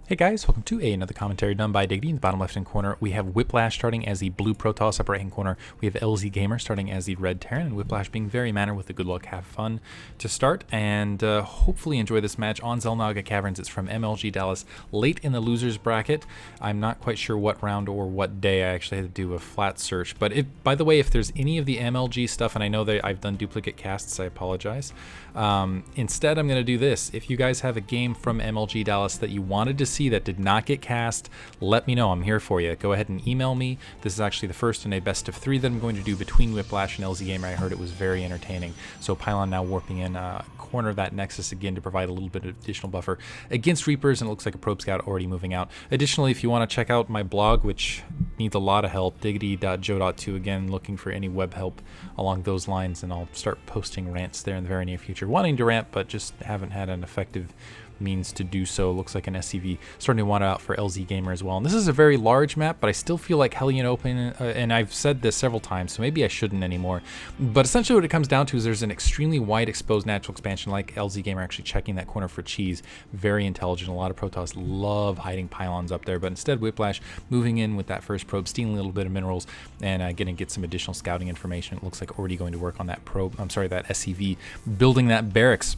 Hey guys, welcome to another commentary done by Diggity. In the bottom left-hand corner, we have Whiplash starting as the blue Protoss. Upper right-hand corner, we have Lzgamer starting as the red Terran, and Whiplash being very manner with the good luck, have fun to start, and hopefully enjoy this match on Xel Naga Caverns. It's from MLG Dallas, late in the losers bracket. I'm not quite sure what round or what day. I actually had to do a flat search, but by the way, if there's any of the MLG stuff, and I know that I've done duplicate casts, I apologize. Instead, I'm going to do this. If you guys have a game from MLG Dallas that you wanted to see that did not get cast, let me know. I'm here for you. Go ahead and email me. This is actually the first in a best of 3 that I'm going to do between Whiplash and Lzgamer. I heard it was very entertaining. So Pylon now warping in corner of that Nexus again to provide a little bit of additional buffer against Reapers, and it looks like a Probe Scout already moving out. Additionally, if you want to check out my blog, which needs a lot of help, diggity.jo.2, again, looking for any web help along those lines, and I'll start posting rants there in the very near future. Wanting to rant, but just haven't had an effective means to do so. Looks like an SCV starting to want out for Lzgamer as well. And this is a very large map, but I still feel like Hellion Open, and I've said this several times, so maybe I shouldn't anymore. But essentially what it comes down to is there's an extremely wide exposed natural expansion, like Lzgamer actually checking that corner for cheese. Very intelligent. A lot of Protoss love hiding pylons up there, but instead Whiplash moving in with that first probe, stealing a little bit of minerals, and getting get some additional scouting information. It looks like already going to work on that probe, that SCV, building that barracks.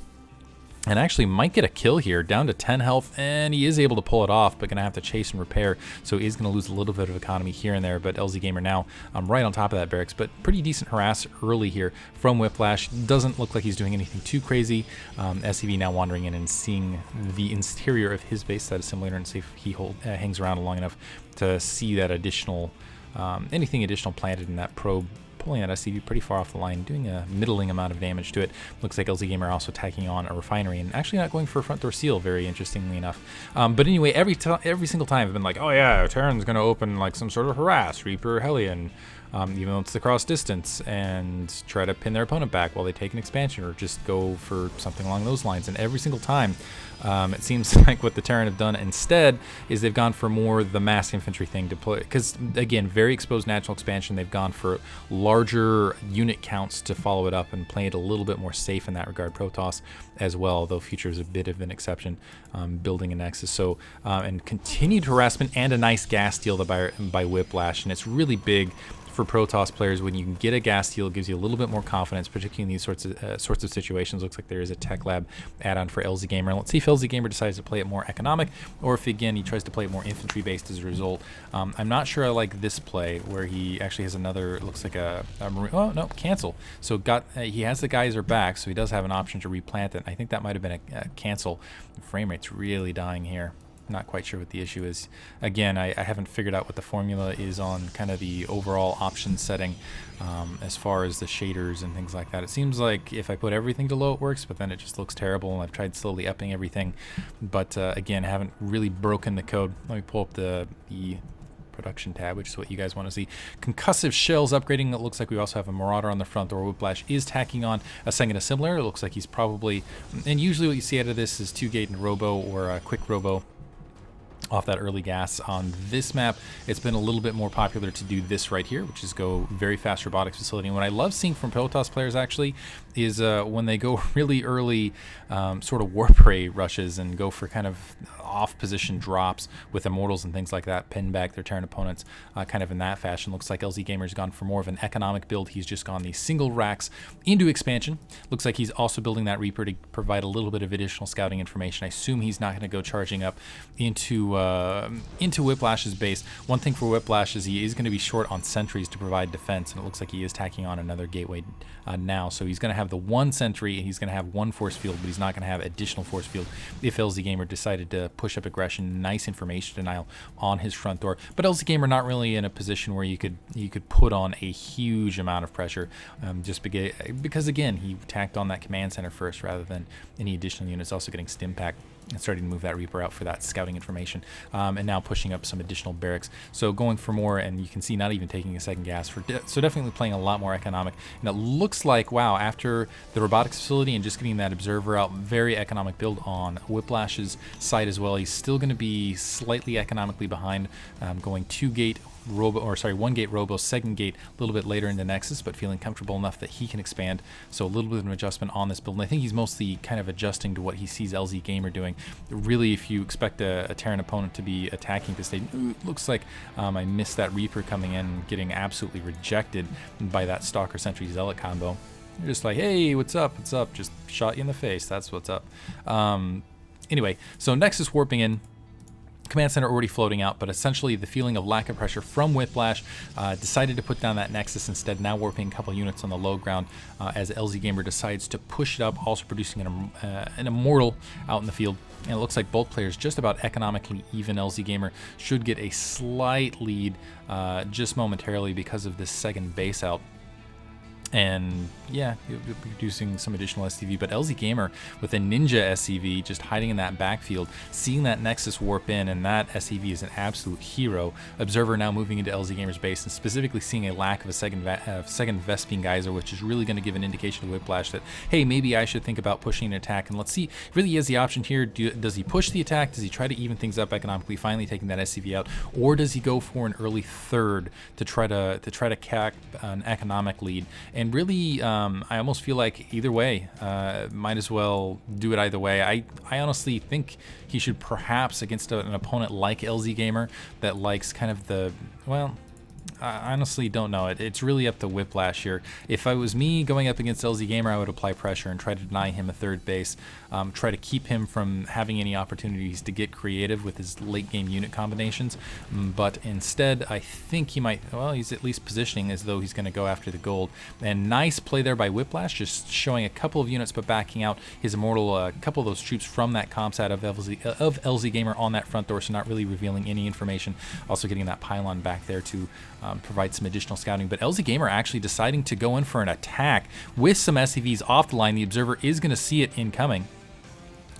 And actually might get a kill here, down to 10 health, and he is able to pull it off, but gonna have to chase and repair, so he is gonna lose a little bit of economy here and there. But Lzgamer now right on top of that barracks, but pretty decent harass early here from Whiplash. Doesn't look like he's doing anything too crazy. SCV now wandering in and seeing the interior of his base, that assimilator, and see if he hangs around long enough to see that additional, anything additional planted in that probe. Pulling that SCV pretty far off the line, doing a middling amount of damage to it. Looks like Lzgamer also tacking on a refinery and actually not going for a front door seal, very interestingly enough. But anyway, every single time I've been like, oh yeah, Terran's going to open like some sort of harass, Reaper, Hellion, even though it's the cross distance, and try to pin their opponent back while they take an expansion, or just go for something along those lines. And every single time, it seems like what the Terran have done instead is they've gone for more the mass infantry thing to play, because again, very exposed natural expansion. They've gone for larger unit counts to follow it up and play it a little bit more safe in that regard. Protoss as well, though Future is a bit of an exception, building a Nexus. So and continued harassment and a nice gas steal by Whiplash, and it's really big for Protoss players when you can get a gas steal. It gives you a little bit more confidence, particularly in these sorts of situations. Looks like there is a tech lab add-on for Lzgamer. Let's see if Lzgamer decides to play it more economic, or if again he tries to play it more infantry based as a result. I'm not sure I like this play where he actually has another, looks like a marine. Oh no, cancel. So he has the geyser back, so he does have an option to replant it. I think that might have been a cancel. The frame rate's really dying here. Not quite sure what the issue is. Again, I haven't figured out what the formula is on kind of the overall option setting as far as the shaders and things like that. It seems like if I put everything to low it works, but then it just looks terrible, and I've tried slowly upping everything, but again, haven't really broken the code. Let me pull up the production tab, which is what you guys want to see. Concussive shells upgrading. It looks like we also have a Marauder on the front door. Whiplash is tacking on a second assimilator. It looks like he's probably, and usually what you see out of this is 2-gate and robo, or a quick robo off that early gas. On this map, it's been a little bit more popular to do this right here, which is go very fast robotics facility. And what I love seeing from Protoss players actually is when they go really early sort of warp ray rushes and go for kind of off position drops with immortals and things like that, pin back their Terran opponents kind of in that fashion. Looks like Lzgamer's gone for more of an economic build. He's just gone these single racks into expansion. Looks like he's also building that Reaper to provide a little bit of additional scouting information. I assume he's not going to go charging up into Whiplash's base. One thing for Whiplash is he is going to be short on sentries to provide defense, and it looks like he is tacking on another gateway now. So he's going to have the one sentry, and he's going to have one force field, but he's not going to have additional force field if Lzgamer decided to push up aggression. Nice information denial on his front door, but Lzgamer not really in a position where you could put on a huge amount of pressure, just because again he tacked on that command center first rather than any additional units. Also getting stim pack and starting to move that Reaper out for that scouting information, and now pushing up some additional barracks. So going for more, and you can see not even taking a second gas so definitely playing a lot more economic. And it looks like, wow, after the robotics facility and just getting that observer out, very economic build on Whiplash's side as well. He's still going to be slightly economically behind, going 2-gate one gate robo, second gate a little bit later into Nexus, but feeling comfortable enough that he can expand. So a little bit of an adjustment on this build. And I think he's mostly kind of adjusting to what he sees Lzgamer doing. Really, if you expect a Terran opponent to be attacking this stage, looks like I missed that Reaper coming in, getting absolutely rejected by that Stalker Sentry Zealot combo. You're just like, hey, what's up? What's up? Just shot you in the face. That's what's up. Anyway, so Nexus warping in. Command center already floating out, but essentially the feeling of lack of pressure from Whiplash, decided to put down that Nexus instead, now warping a couple units on the low ground as Lzgamer decides to push it up, also producing an Immortal out in the field. And it looks like both players just about economically even. Lzgamer should get a slight lead just momentarily because of this second base out. And yeah, producing some additional SCV, but Lzgamer with a Ninja SCV just hiding in that backfield, seeing that Nexus warp in, and that SCV is an absolute hero. Observer now moving into Lzgamer's base and specifically seeing a lack of a second Vespene Geyser, which is really going to give an indication to Whiplash that, hey, maybe I should think about pushing an attack. And let's see, really he has the option here. Does he push the attack? Does he try to even things up economically, finally taking that SCV out? Or does he go for an early third to try to cap an economic lead? And really, I almost feel like either way, might as well do it either way. I honestly think he should perhaps, against an opponent like Lzgamer that likes kind of the, well, I honestly don't know. It's really up to Whiplash here. If I was me going up against Lzgamer, I would apply pressure and try to deny him a third base, try to keep him from having any opportunities to get creative with his late game unit combinations. But instead, I think he might, well, he's at least positioning as though he's going to go after the gold. And nice play there by Whiplash, just showing a couple of units but backing out his Immortal, a couple of those troops from that comsat of Lzgamer on that front door, so not really revealing any information. Also getting that pylon back there to provide some additional scouting. But Lzgamer actually deciding to go in for an attack with some SCVs off the line. The Observer is going to see it incoming.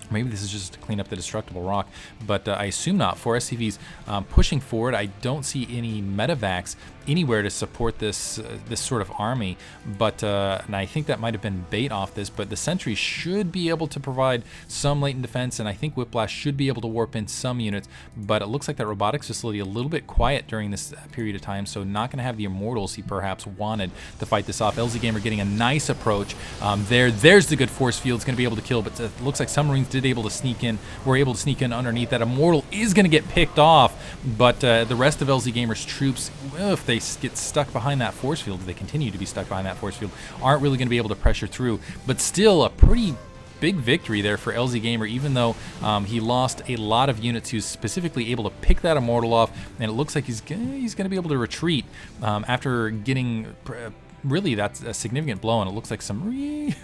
Maybe this is just to clean up the destructible rock, but I assume not. 4 SCVs pushing forward. I don't see any medevacs anywhere to support this this sort of army, but and I think that might have been bait off this, but the sentry should be able to provide some latent defense, and I think Whiplash should be able to warp in some units, but it looks like that robotics facility a little bit quiet during this period of time, so not going to have the Immortals he perhaps wanted to fight this off. Lzgamer getting a nice approach. There's the good force field. It's going to be able to kill, but it looks like some Marines were able to sneak in underneath. That Immortal is going to get picked off, but the rest of Lzgamer's troops, well, if they get stuck behind that force field, if they continue to be stuck behind that force field, aren't really going to be able to pressure through. But still a pretty big victory there for Lzgamer, even though he lost a lot of units. He was specifically able to pick that Immortal off, and it looks like he's going to be able to retreat after getting really that's a significant blow. And it looks like some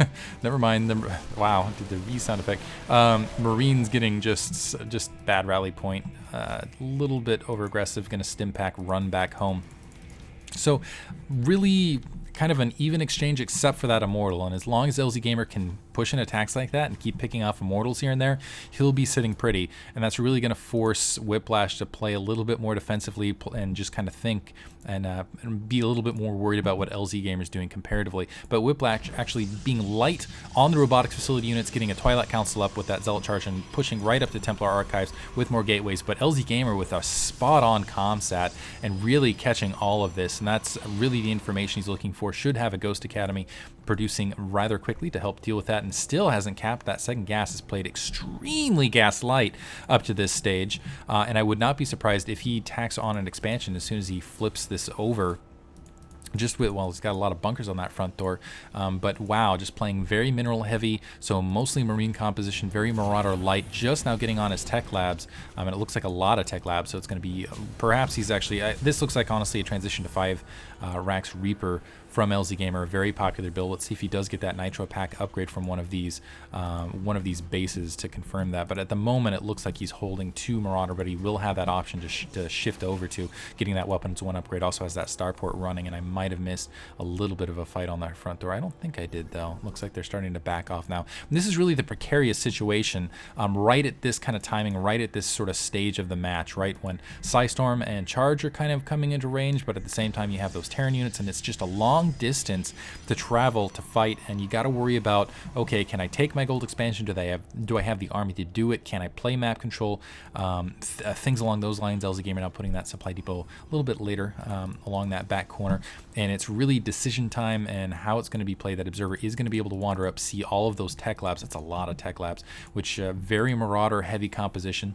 never mind them. Wow, did the V sound effect. Marines getting just bad rally point, a little bit over aggressive, going to stim pack, run back home. So really kind of an even exchange except for that Immortal, and as long as Lzgamer can push in attacks like that and keep picking off Immortals here and there, he'll be sitting pretty, and that's really going to force Whiplash to play a little bit more defensively and just kind of think and be a little bit more worried about what Lzgamer is doing comparatively. But Whiplash actually being light on the robotics facility units, getting a Twilight Council up with that Zealot charge and pushing right up to Templar Archives with more gateways, but Lzgamer with a spot-on comsat and really catching all of this, and that's really the information he's looking for. Should have a Ghost Academy producing rather quickly to help deal with that, and still hasn't capped that second gas. Has played extremely gas light up to this stage, and I would not be surprised if he tacks on an expansion as soon as he flips this over. Just with, well, he's got a lot of bunkers on that front door, but wow, just playing very mineral heavy, so mostly Marine composition, very Marauder light, just now getting on his tech labs, and it looks like a lot of tech labs, so it's going to be, perhaps he's actually, this looks like honestly a transition to 5 Racks Reaper from Lzgamer, a very popular build. Let's see if he does get that Nitro Pack upgrade from one of these bases to confirm that. But at the moment, it looks like he's holding 2 Marauder, but he will have that option to shift over to getting that Weapons 1 upgrade. Also has that Starport running, and I might have missed a little bit of a fight on that front door. I don't think I did, though. Looks like they're starting to back off now. And this is really the precarious situation right at this kind of timing, right at this sort of stage of the match, right when Psystorm and Charge are kind of coming into range, but at the same time you have those Terran units, and it's just a long long distance to travel to fight, and you got to worry about, okay, can I take my gold expansion? Do I have the army to do it? Can I play map control? Things along those lines. Lzgamer now putting that supply depot a little bit later along that back corner, and it's really decision time and how it's going to be played. That observer is going to be able to wander up, see all of those tech labs. That's a lot of tech labs, which very marauder heavy composition.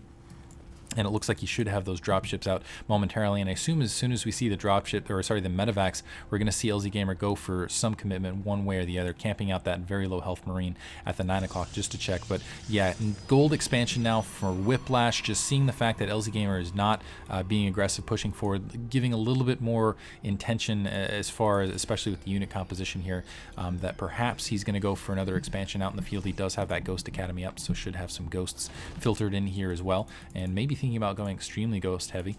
And it looks like he should have those dropships out momentarily. And I assume as soon as we see the dropship, or sorry, the medevacs, we're going to see Lzgamer go for some commitment one way or the other, camping out that very low health Marine at the 9 o'clock just to check. But yeah, gold expansion now for Whiplash, just seeing the fact that Lzgamer is not being aggressive, pushing forward, giving a little bit more intention as far as, especially with the unit composition here, that perhaps he's going to go for another expansion out in the field. He does have that Ghost Academy up, so should have some ghosts filtered in here as well. And maybe thinking about going extremely ghost heavy,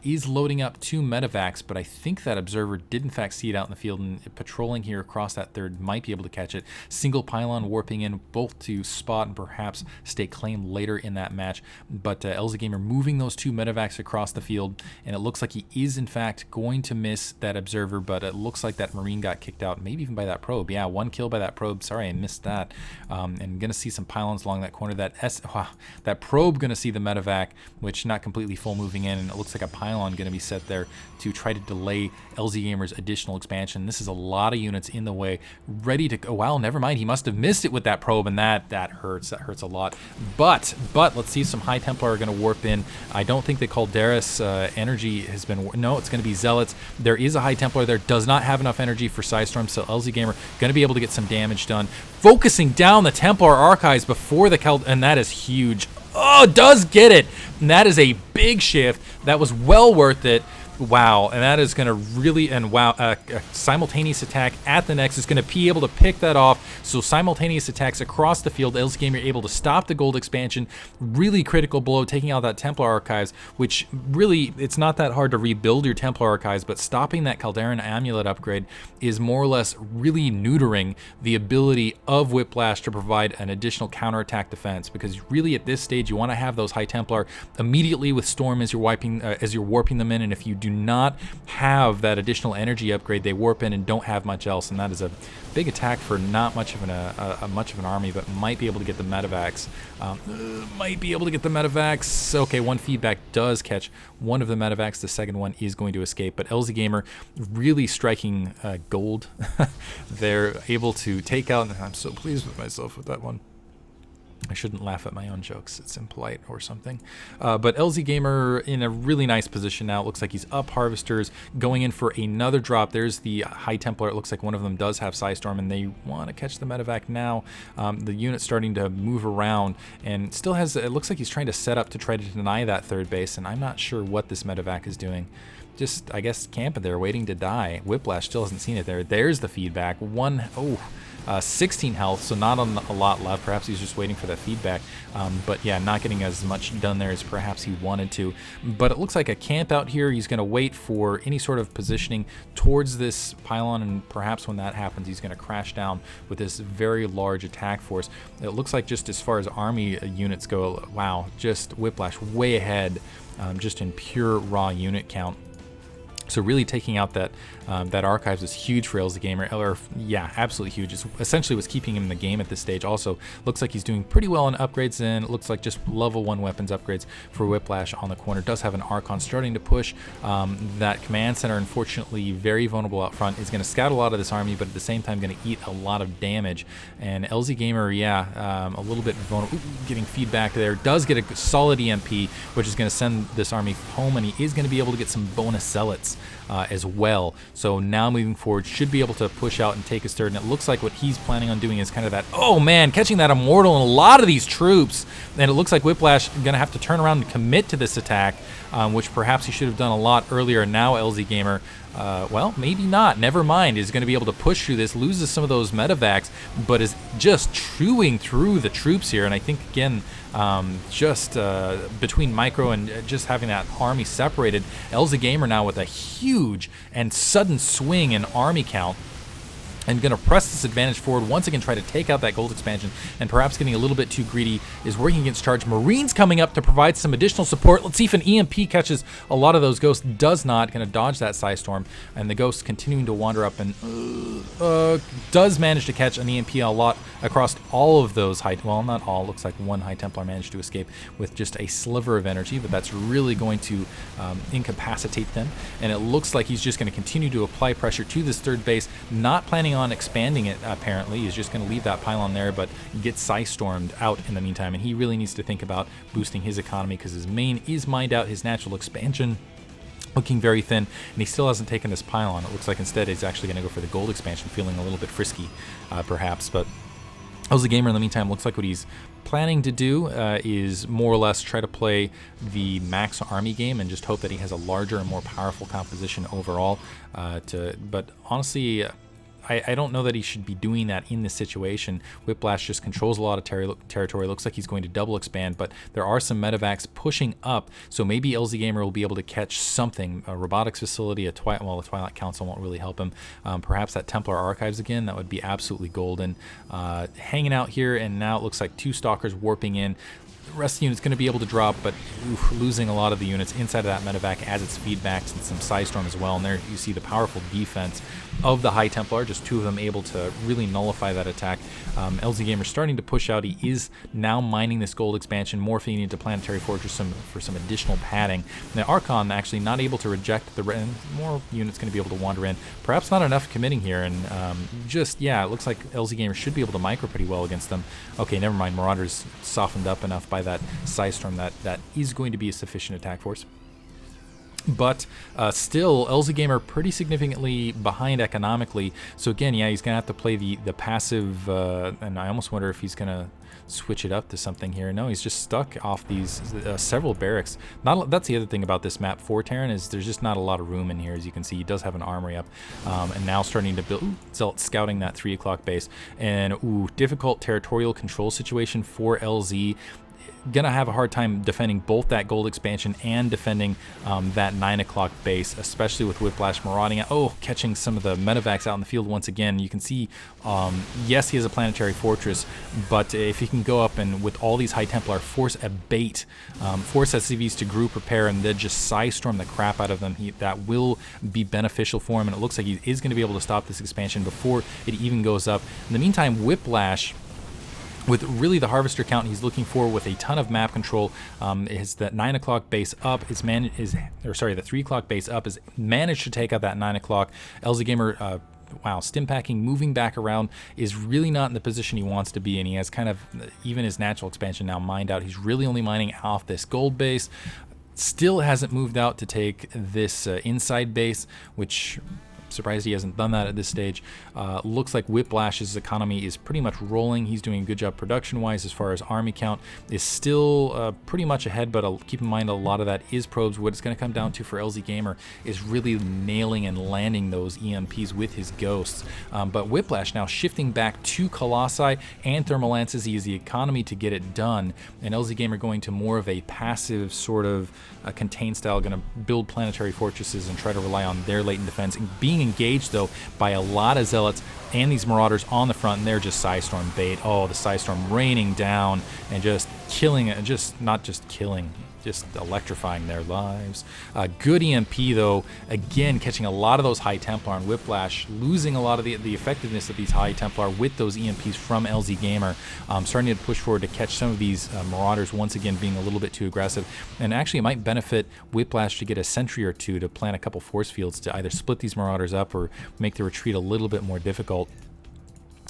is loading up 2 medevacs, but I think that observer did in fact see it out in the field, and patrolling here across that third might be able to catch it. Single pylon warping in both to spot and perhaps stake claim later in that match, but Lzgamer moving those 2 medevacs across the field, and it looks like he is in fact going to miss that observer, but it looks like that Marine got kicked out, maybe even by that probe. Yeah, 1 kill by that probe. Sorry, I missed that. And gonna see some pylons along that corner. That probe gonna see the medevac, which not completely full moving in, and it looks like a pylon going to be set there to try to delay Lzgamer's additional expansion. This is a lot of units in the way, ready to go. Oh, wow, never mind. He must have missed it with that probe, and that hurts. That hurts a lot. But let's see, some High Templar are going to warp in. I don't think the Calderas energy has been. No, it's going to be Zealots. There is a High Templar there. Does not have enough energy for Psystorm, so Lzgamer going to be able to get some damage done. Focusing down the Templar Archives before the and that is huge. Oh, does get it. And that is a big shift. That was well worth it. Wow, and that is going to really, and wow, a simultaneous attack at the Nex is going to be able to pick that off. So simultaneous attacks across the field, Lzgamer able to stop the gold expansion. Really critical blow, taking out that Templar Archives, which really, it's not that hard to rebuild your Templar Archives, but stopping that Calderan Amulet upgrade is more or less really neutering the ability of Whiplash to provide an additional counterattack defense, because really at this stage you want to have those High Templar immediately with Storm as you're warping them in, and if you do not have that additional energy upgrade, they warp in and don't have much else, and that is a big attack for not much of an army, but might be able to get the medevacs. Okay, 1 feedback does catch one of the medevacs. The second one is going to escape, but Lzgamer really striking gold. They're able to take out, and I'm so pleased with myself with that one. I shouldn't laugh at my own jokes. It's impolite or something. But Lzgamer in a really nice position now. It looks like he's up Harvesters, going in for another drop. There's the High Templar. It looks like one of them does have Psystorm, and they want to catch the medevac now. The unit's starting to move around, and still has, it looks like he's trying to set up to try to deny that third base, and I'm not sure what this medevac is doing. Just, I guess, camping there, waiting to die. Whiplash still hasn't seen it there. There's the feedback. 16 health, so not on a lot left. Perhaps he's just waiting for that feedback. But yeah, not getting as much done there as perhaps he wanted to. But it looks like a camp out here. He's going to wait for any sort of positioning towards this pylon, and perhaps when that happens, he's going to crash down with this very large attack force. It looks like just as far as army units go, wow, just Whiplash way ahead, just in pure raw unit count. So really taking out that Archives is huge for Lzgamer. Or yeah, absolutely huge. It's essentially what's keeping him in the game at this stage. Also, looks like he's doing pretty well on upgrades, and it looks like just level 1 weapons upgrades for Whiplash on the corner. Does have an Archon starting to push. That command center, unfortunately, very vulnerable out front, is going to scout a lot of this army, but at the same time going to eat a lot of damage. And Lzgamer, yeah, a little bit vulnerable. Getting feedback there. Does get a solid EMP, which is going to send this army home, and he is going to be able to get some bonus zealots as well. So now moving forward, should be able to push out and take his third, and it looks like what he's planning on doing is kind of that, oh man, catching that Immortal and a lot of these troops, and it looks like Whiplash is going to have to turn around and commit to this attack, which perhaps he should have done a lot earlier. Now Lzgamer, well, maybe not, never mind, is going to be able to push through this, loses some of those medevacs, but is just chewing through the troops here. And I think, again, just between Micro and just having that army separated, Lzgamer now with a huge and sudden swing in army count. and going to press this advantage forward once again, try to take out that gold expansion, and perhaps getting a little bit too greedy, is working against charge. Marines coming up to provide some additional support. Let's see if an EMP catches a lot of those ghosts. Does not. Going to dodge that Psystorm, and the ghost continuing to wander up, and does manage to catch an EMP a lot across all of those well, not all. Looks like one High Templar managed to escape with just a sliver of energy, but that's really going to incapacitate them, and it looks like he's just going to continue to apply pressure to this third base, not planning on expanding it. Apparently he's just going to leave that pylon there, but get Psystormed out in the meantime, and he really needs to think about boosting his economy because his main is mined out. His natural expansion looking very thin, and he still hasn't taken this pylon. It looks like instead he's actually going to go for the gold expansion, feeling a little bit frisky perhaps. But Lzgamer in the meantime looks like what he's planning to do is more or less try to play the max army game and just hope that he has a larger and more powerful composition overall. But honestly, I don't know that he should be doing that in this situation. Whiplash just controls a lot of territory. Looks like he's going to double expand, but there are some medevacs pushing up, so maybe Lzgamer will be able to catch something. A robotics facility, the Twilight Council won't really help him. Perhaps that Templar Archives again, that would be absolutely golden. Hanging out here, and now it looks like 2 Stalkers warping in. The rest of the unit's going to be able to drop, but losing a lot of the units inside of that medevac as its feedbacks, and some Psystorm as well. And there you see the powerful defense of the High Templar, just 2 of them able to really nullify that attack. Lzgamer starting to push out. He is now mining this gold expansion, morphing into Planetary Fortress for some additional padding. Now Archon actually not able to reject the more units going to be able to wander in. Perhaps not enough committing here, and it looks like Lzgamer should be able to micro pretty well against them. Okay, never mind. Marauders softened up enough by that Psystorm that is going to be a sufficient attack force. But still, Lzgamer pretty significantly behind economically. So again, yeah, he's going to have to play the passive, and I almost wonder if he's going to switch it up to something here. No, he's just stuck off these several barracks. That's the other thing about this map for Terran, is there's just not a lot of room in here. As you can see, he does have an armory up, and now starting to build. Zealot scouting that 3 o'clock base, and difficult territorial control situation for LZ. Gonna have a hard time defending both that gold expansion and defending that 9 o'clock base, especially with Whiplash marauding out. Catching some of the medevacs out in the field once again. You can see, yes, he has a planetary fortress, but if he can go up and with all these High Templar force a bait, force SCVs to group repair, and then just Psystorm the crap out of them, that will be beneficial for him. And it looks like he is going to be able to stop this expansion before it even goes up. In the meantime, Whiplash, with really the harvester count he's looking for, with a ton of map control, is that 9 o'clock base up the 3 o'clock base up is managed to take out that 9 o'clock. Lzgamer, stim packing, moving back around, is really not in the position he wants to be, and he has kind of even his natural expansion now mined out. He's really only mining off this gold base. Still hasn't moved out to take this inside base, which surprised he hasn't done that at this stage. Looks like Whiplash's economy is pretty much rolling. He's doing a good job production-wise. As far as army count is still pretty much ahead, but keep in mind a lot of that is probes. What it's going to come down to for Lzgamer is really nailing and landing those EMPs with his ghosts. But Whiplash now shifting back to Colossi and Thermal Lances. He has the economy to get it done, and Lzgamer going to more of a passive sort of contained style, going to build planetary fortresses and try to rely on their latent defense, and being engaged though by a lot of zealots and these marauders on the front, and they're just Psystorm bait. The Psystorm raining down and just killing it, just electrifying their lives. Good EMP though, again catching a lot of those High Templar, and Whiplash losing a lot of the effectiveness of these High Templar with those EMPs from Lzgamer. Starting to push forward to catch some of these marauders, once again being a little bit too aggressive. And actually it might benefit Whiplash to get a sentry or 2 to plant a couple force fields to either split these marauders up or make the retreat a little bit more difficult.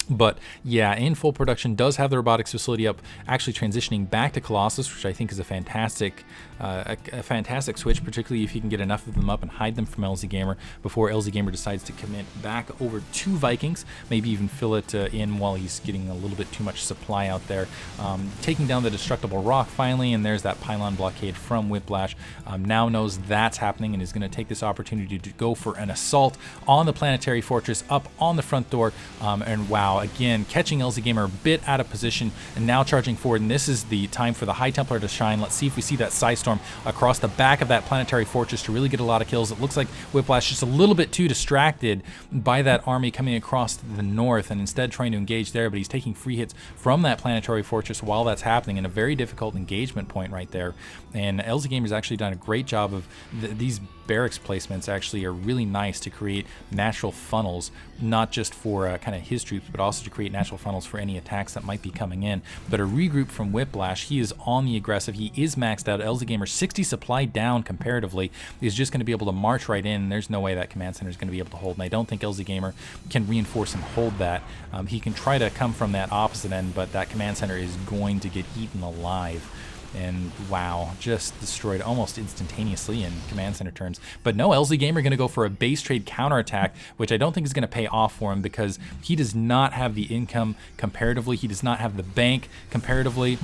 But yeah, in full production, does have the robotics facility up, actually transitioning back to Colossus, which I think is a fantastic switch, particularly if you can get enough of them up and hide them from Lzgamer before Lzgamer decides to commit back over to Vikings, maybe even fill it in while he's getting a little bit too much supply out there. Taking down the destructible rock finally, and there's that pylon blockade from Whiplash. Now knows that's happening and is going to take this opportunity to go for an assault on the planetary fortress up on the front door. And wow, wow, again, catching Lzgamer a bit out of position and now charging forward. And this is the time for the High Templar to shine. Let's see if we see that Psystorm across the back of that planetary fortress to really get a lot of kills. It looks like Whiplash just a little bit too distracted by that army coming across the north and instead trying to engage there, but he's taking free hits from that planetary fortress while that's happening, in a very difficult engagement point right there. And Lzgamer's actually done a great job of these barracks placements actually are really nice to create natural funnels, not just for kind of his troops, but also to create natural funnels for any attacks that might be coming in. But a regroup from Whiplash, he is on the aggressive, he is maxed out. Lzgamer 60 supply down comparatively, he's just going to be able to march right in. There's no way that command center is going to be able to hold, and I don't think Lzgamer can reinforce and hold that. He can try to come from that opposite end, but that command center is going to get eaten alive. And wow, just destroyed almost instantaneously in command center terms. But no, Lzgamer going to go for a base trade counterattack, which I don't think is going to pay off for him because he does not have the income comparatively. He does not have the bank comparatively.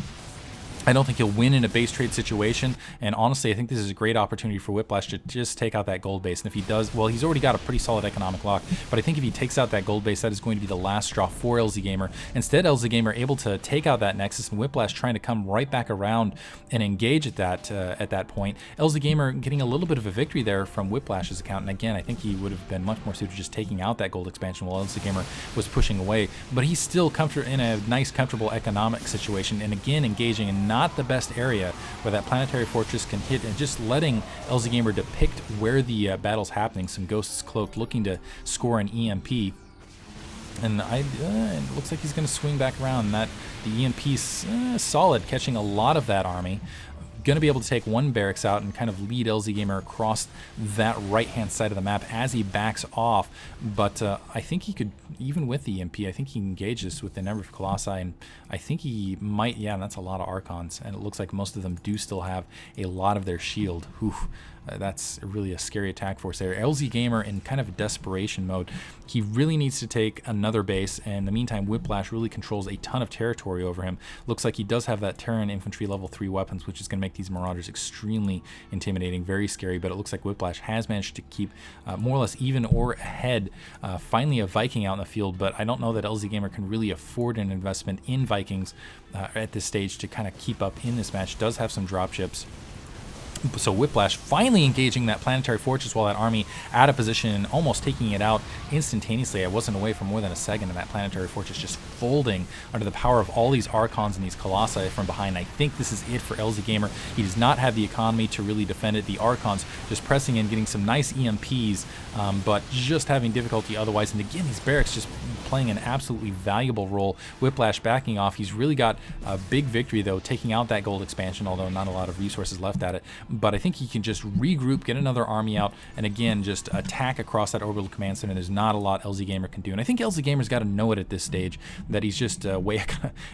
I don't think he'll win in a base trade situation, and honestly, I think this is a great opportunity for Whiplash to just take out that gold base. And if he does, well, he's already got a pretty solid economic lock, but I think if he takes out that gold base, that is going to be the last straw for Lzgamer. Instead, Lzgamer able to take out that Nexus, and Whiplash trying to come right back around and engage at that point. Lzgamer getting a little bit of a victory there from Whiplash's account, and again, I think he would have been much more suited just taking out that gold expansion while Lzgamer was pushing away, but he's still in a nice, comfortable economic situation, and again, engaging in not the best area where that planetary fortress can hit, and just letting Lzgamer depict where the battle's happening. Some Ghosts Cloaked looking to score an EMP, and it looks like he's going to swing back around. And that the EMP's solid, catching a lot of that army. Going to be able to take one barracks out and kind of lead Lzgamer across that right-hand side of the map as he backs off. But I think he could, even with the EMP, I think he engages with the number of Colossi, and I think he might, yeah, that's a lot of Archons, and it looks like most of them do still have a lot of their shield. Oof. That's really a scary attack force there. Lzgamer in kind of a desperation mode. He really needs to take another base, and in the meantime, Whiplash really controls a ton of territory over him. Looks like he does have that Terran infantry level 3 weapons, which is going to make these Marauders extremely intimidating, very scary, but it looks like Whiplash has managed to keep more or less even or ahead. Finally a Viking out in the field, but I don't know that Lzgamer can really afford an investment in Vikings at this stage to kind of keep up in this match. Does have some dropships. So Whiplash finally engaging that planetary fortress while that army out of position and almost taking it out instantaneously. I wasn't away for more than a second, and that planetary fortress just folding under the power of all these Archons and these Colossi from behind. I think this is it for Lzgamer. He does not have the economy to really defend it. The Archons just pressing in, getting some nice EMPs, but just having difficulty otherwise. And again, these barracks just playing an absolutely valuable role. Whiplash backing off. He's really got a big victory, though, taking out that gold expansion, although not a lot of resources left at it. But I think he can just regroup, get another army out, and again, just attack across that orbital command center. There's not a lot Lzgamer can do. And I think Lzgamer's got to know it at this stage that he's just way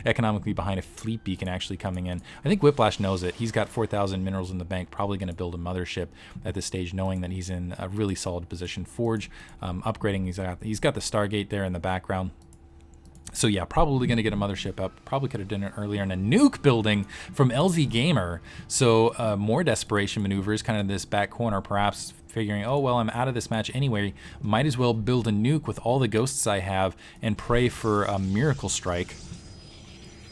economically behind a fleet beacon actually coming in. I think Whiplash knows it. He's got 4,000 minerals in the bank, probably going to build a mothership at this stage, knowing that he's in a really solid position. Forge, upgrading, he's got the Stargate there in the background. So yeah, probably going to get a mothership up. Probably could have done it earlier. And a nuke building from Lzgamer. So more desperation maneuvers, kind of this back corner, perhaps figuring, oh, well, I'm out of this match anyway. Might as well build a nuke with all the ghosts I have and pray for a miracle strike.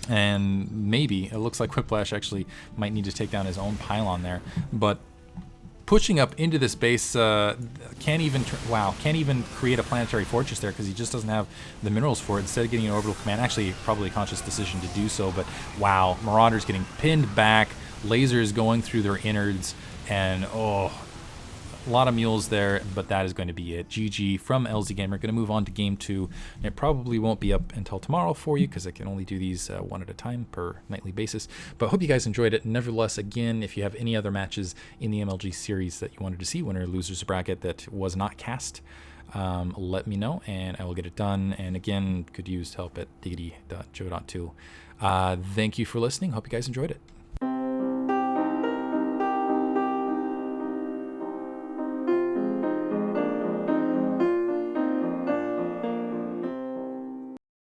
And maybe, it looks like Whiplash actually might need to take down his own pylon there. But pushing up into this base, can't even create a planetary fortress there because he just doesn't have the minerals for it. Instead of getting an orbital command, actually probably a conscious decision to do so, but wow, Marauders getting pinned back, lasers going through their innards, and oh, a lot of mules there, but that is going to be it. GG from Lzgamer. Going to move on to game 2. And it probably won't be up until tomorrow for you because I can only do these one at a time per nightly basis. But hope you guys enjoyed it. Nevertheless, again, if you have any other matches in the MLG series that you wanted to see, winner or losers bracket that was not cast, let me know and I will get it done. And again, could use help at diggity.joe.2. Thank you for listening. Hope you guys enjoyed it.